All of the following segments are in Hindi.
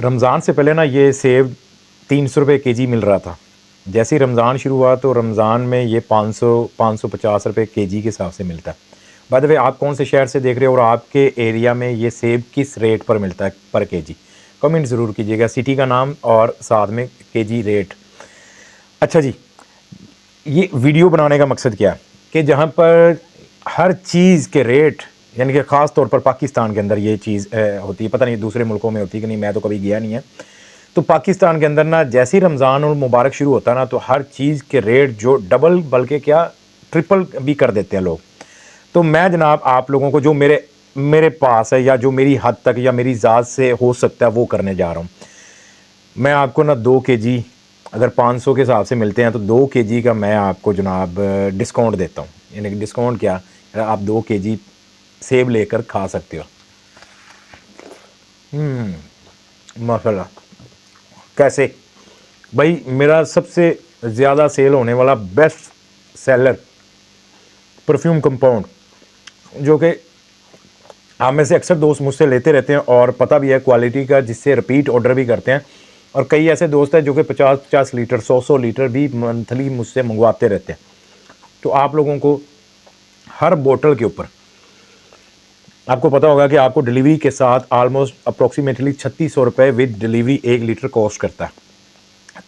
रमज़ान से पहले ना ये सेब 300 रुपये केजी मिल रहा था। जैसे ही रमज़ान शुरू हुआ तो रमज़ान में ये 550 रुपये केजी के हिसाब से मिलता है। बाय द वे, आप कौन से शहर से देख रहे हो और आपके एरिया में ये सेब किस रेट पर मिलता है पर केजी? कमेंट ज़रूर कीजिएगा, सिटी का नाम और साथ में केजी रेट। अच्छा जी, ये वीडियो बनाने का मकसद क्या है कि जहाँ पर हर चीज़ के रेट, यानी कि ख़ास तौर पर पाकिस्तान के अंदर ये चीज़ होती है, पता नहीं दूसरे मुल्कों में होती है कि नहीं, मैं तो कभी गया नहीं है। तो पाकिस्तान के अंदर ना जैसे ही रमज़ान और मुबारक शुरू होता है ना, तो हर चीज़ के रेट जो डबल बल्कि क्या ट्रिपल भी कर देते हैं लोग। तो मैं जनाब आप लोगों को जो मेरे पास है या जो मेरी हद तक या मेरी ज़ात से हो सकता है वो करने जा रहा हूँ। मैं आपको ना 2 केजी अगर 500 के हिसाब से मिलते हैं तो 2 केजी का मैं आपको जनाब डिस्काउंट देता हूँ। यानी कि डिस्काउंट क्या, आप 2 केजी सेब लेकर खा सकते हो। माशाल्लाह। कैसे भाई, मेरा सबसे ज़्यादा सेल होने वाला बेस्ट सेलर परफ्यूम कंपाउंड, जो कि आप में से अक्सर दोस्त मुझसे लेते रहते हैं और पता भी है क्वालिटी का, जिससे रिपीट ऑर्डर भी करते हैं। और कई ऐसे दोस्त हैं जो कि 50-50 लीटर 100-100 लीटर भी मंथली मुझसे मंगवाते रहते हैं। तो आप लोगों को हर बोतल के ऊपर आपको पता होगा कि आपको डिलीवरी के साथ आलमोस्ट अप्रोक्सीमेटली 3600 रुपये विद डिलीवरी 1 लीटर कॉस्ट करता है।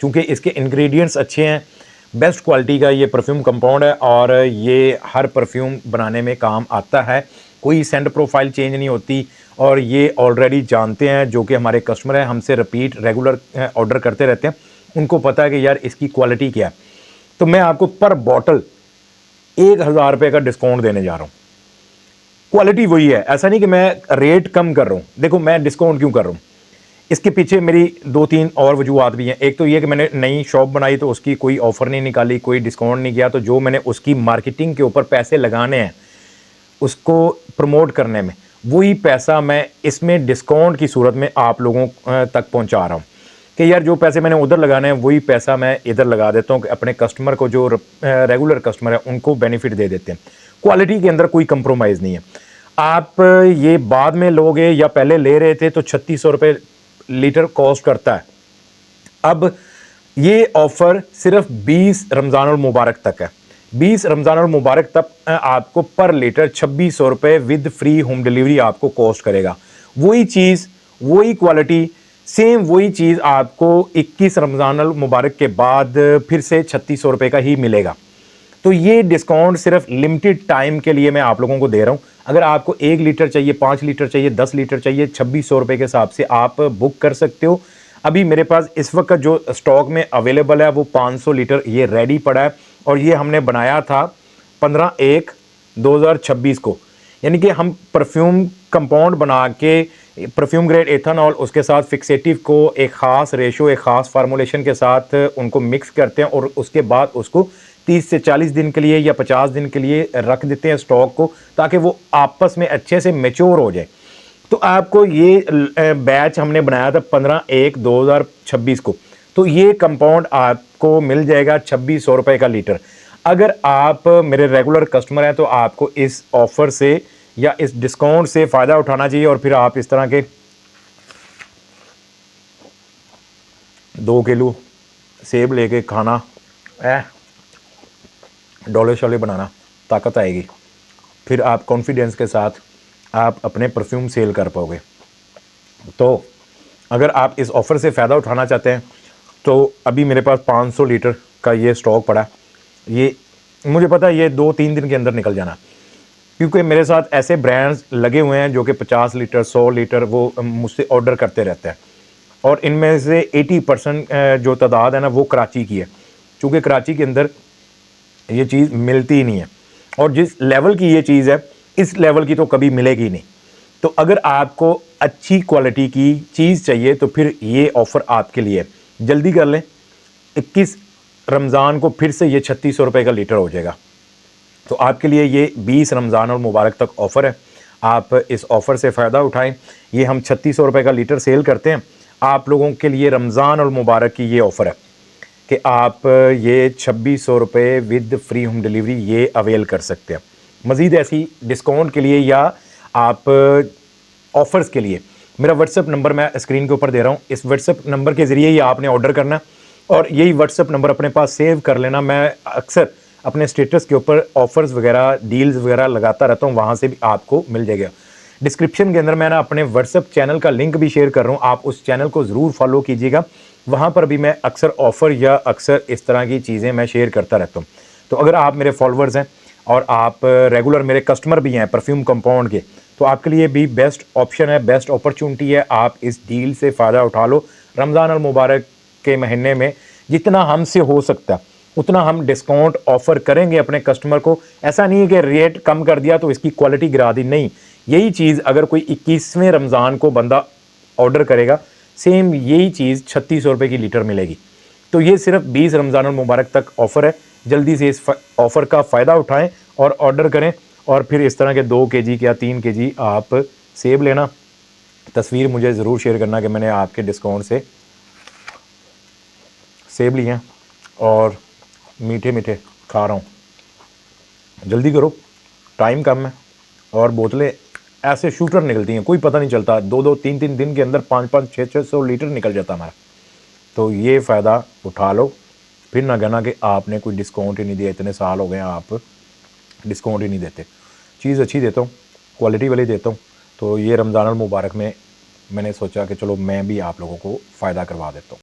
चूँकि इसके इंग्रेडिएंट्स अच्छे हैं, बेस्ट क्वालिटी का ये परफ्यूम कंपाउंड है और ये हर परफ्यूम बनाने में काम आता है। कोई सेंट प्रोफाइल चेंज नहीं होती और ये ऑलरेडी जानते हैं जो कि हमारे कस्टमर हैं, हमसे रिपीट रेगुलर ऑर्डर करते रहते हैं, उनको पता है कि यार इसकी क्वालिटी क्या है। तो मैं आपको पर बॉटल 1000 रुपये का डिस्काउंट देने जा रहा हूँ। क्वालिटी वही है, ऐसा नहीं कि मैं रेट कम कर रहा हूँ। देखो मैं डिस्काउंट क्यों कर रहा हूँ, इसके पीछे मेरी 2-3 और वजूहत भी हैं। एक तो ये कि मैंने नई शॉप बनाई तो उसकी कोई ऑफ़र नहीं निकाली, कोई डिस्काउंट नहीं किया, तो जो मैंने उसकी मार्केटिंग के ऊपर पैसे लगाने हैं उसको प्रमोट करने में, वही पैसा मैं इसमें डिस्काउंट की सूरत में आप लोगों तक पहुंचा रहा हूं कि यार जो पैसे मैंने उधर लगाने हैं वही पैसा मैं इधर लगा देता हूं कि अपने कस्टमर को, जो रेगुलर कस्टमर है, उनको बेनिफिट दे देते हैं। क्वालिटी के अंदर कोई कंप्रोमाइज़ नहीं है। आप ये बाद में लोगे या पहले ले रहे थे तो 3600 रुपये लीटर कॉस्ट करता है। अब ये ऑफ़र सिर्फ 20 रमज़ान और मुबारक तक है। 20 रमज़ान और मुबारक तक आपको पर लीटर 2600 रुपये विद फ्री होम डिलीवरी आपको कॉस्ट करेगा। वही चीज़, वही क्वालिटी, सेम वही चीज़ आपको 21 रमज़ान और मुबारक के बाद फिर से 3600 रुपये का ही मिलेगा। तो ये डिस्काउंट सिर्फ लिमिटेड टाइम के लिए मैं आप लोगों को दे रहा हूँ। अगर आपको 1 लीटर चाहिए, 5 लीटर चाहिए, 10 लीटर चाहिए, 2600 रुपये के हिसाब से आप बुक कर सकते हो। अभी मेरे पास इस वक्त जो स्टॉक में अवेलेबल है वो 500 लीटर ये रेडी पड़ा है और ये हमने बनाया था 15/1/2026 को। यानी कि हम परफ्यूम कंपाउंड बना के परफ्यूम ग्रेड एथेनॉल, उसके साथ फिक्सेटिव को एक ख़ास रेशो, एक ख़ास फार्मूलेशन के साथ उनको मिक्स करते हैं और उसके बाद उसको 30 से 40 दिन के लिए या 50 दिन के लिए रख देते हैं स्टॉक को, ताकि वो आपस में अच्छे से मैच्योर हो जाए। तो आपको ये बैच हमने बनाया था 15/1/2026 को। तो ये कंपाउंड आपको मिल जाएगा 2600 रुपये का लीटर। अगर आप मेरे रेगुलर कस्टमर हैं तो आपको इस ऑफ़र से या इस डिस्काउंट से फ़ायदा उठाना चाहिए और फिर आप इस तरह के 2 किलो सेब लेके खाना, डोले शोले बनाना, ताकत आएगी। फिर आप कॉन्फिडेंस के साथ आप अपने परफ्यूम सेल कर पाओगे। तो अगर आप इस ऑफ़र से फ़ायदा उठाना चाहते हैं तो अभी मेरे पास 500 लीटर का ये स्टॉक पड़ा है। ये मुझे पता है ये 2-3 दिन के अंदर निकल जाना, क्योंकि मेरे साथ ऐसे ब्रांड्स लगे हुए हैं जो कि 50 लीटर 100 लीटर वो मुझसे ऑर्डर करते रहते हैं और इनमें से 80% जो तादाद है ना वो कराची की है। चूँकि कराची के अंदर ये चीज़ मिलती ही नहीं है और जिस लेवल की ये चीज़ है इस लेवल की तो कभी मिलेगी नहीं। तो अगर आपको अच्छी क्वालिटी की चीज़ चाहिए तो फिर ये ऑफ़र आपके लिए, जल्दी कर लें। 21 रमज़ान को फिर से ये 3600 रुपये का लीटर हो जाएगा। तो आपके लिए ये 20 रमज़ान और मुबारक तक ऑफ़र है। आप इस ऑफ़र से फ़ायदा उठाएं। ये हम 3600 रुपये का लीटर सेल करते हैं। आप लोगों के लिए रमज़ान और मुबारक की ये ऑफ़र है कि आप ये 2600 रुपये विद फ्री होम डिलीवरी ये अवेल कर सकते हैं। मज़ीद ऐसी डिस्काउंट के लिए या आप ऑफ़र्स के लिए मेरा व्हाट्सअप नंबर मैं स्क्रीन के ऊपर दे रहा हूँ। इस व्हाट्सअप नंबर के ज़रिए ही आपने ऑर्डर करना और यही व्हाट्सअप नंबर अपने पास सेव कर लेना। मैं अक्सर अपने स्टेटस के ऊपर ऑफर्स वगैरह, डील्स वगैरह लगाता रहता हूँ, वहाँ से भी आपको मिल जाएगा। डिस्क्रिप्शन के अंदर मैं ना अपने व्हाट्सअप चैनल का लिंक भी शेयर कर रहा हूँ, आप उस चैनल को ज़रूर फॉलो कीजिएगा। वहाँ पर भी मैं अक्सर ऑफ़र या अक्सर इस तरह की चीज़ें मैं शेयर करता रहता हूँ। तो अगर आप मेरे फॉलोअर्स हैं और आप रेगुलर मेरे कस्टमर भी हैं परफ्यूम कंपाउंड के, तो आपके लिए भी बेस्ट ऑप्शन है, बेस्ट अपॉर्चुनिटी है। आप इस डील से फ़ायदा उठा लो। रमज़ान अल मुबारक के महीने में जितना हमसे हो सकता है उतना हम डिस्काउंट ऑफ़र करेंगे अपने कस्टमर को। ऐसा नहीं है कि रेट कम कर दिया तो इसकी क्वालिटी गिरा दी, नहीं। यही चीज़ अगर कोई 21वें रमज़ान को बंदा ऑर्डर करेगा, सेम यही चीज़ 3600 रुपये की लीटर मिलेगी। तो ये सिर्फ 20 रमज़ान अल मुबारक तक ऑफ़र है। जल्दी से इस ऑफ़र का फ़ायदा उठाएं और ऑर्डर करें और फिर इस तरह के 2 केजी या 3 केजी आप सेब लेना। तस्वीर मुझे ज़रूर शेयर करना कि मैंने आपके डिस्काउंट से सेब लिए हैं और मीठे मीठे खा रहा हूँ। जल्दी करो, टाइम कम है और बोतलें ऐसे शूटर निकलती हैं, कोई पता नहीं चलता। 2-2, 3-3 दिन के अंदर 5-5, 600 लीटर निकल जाता हमारा। तो ये फ़ायदा उठा लो, फिर ना कहना कि आपने कोई डिस्काउंट ही नहीं दिया, इतने साल हो गए हैं आप डिस्काउंट ही नहीं देते। चीज़ अच्छी देता हूँ, क्वालिटी वाली देता हूँ। तो ये रमज़ान अल मुबारक में मैंने सोचा कि चलो मैं भी आप लोगों को फ़ायदा करवा देता हूँ।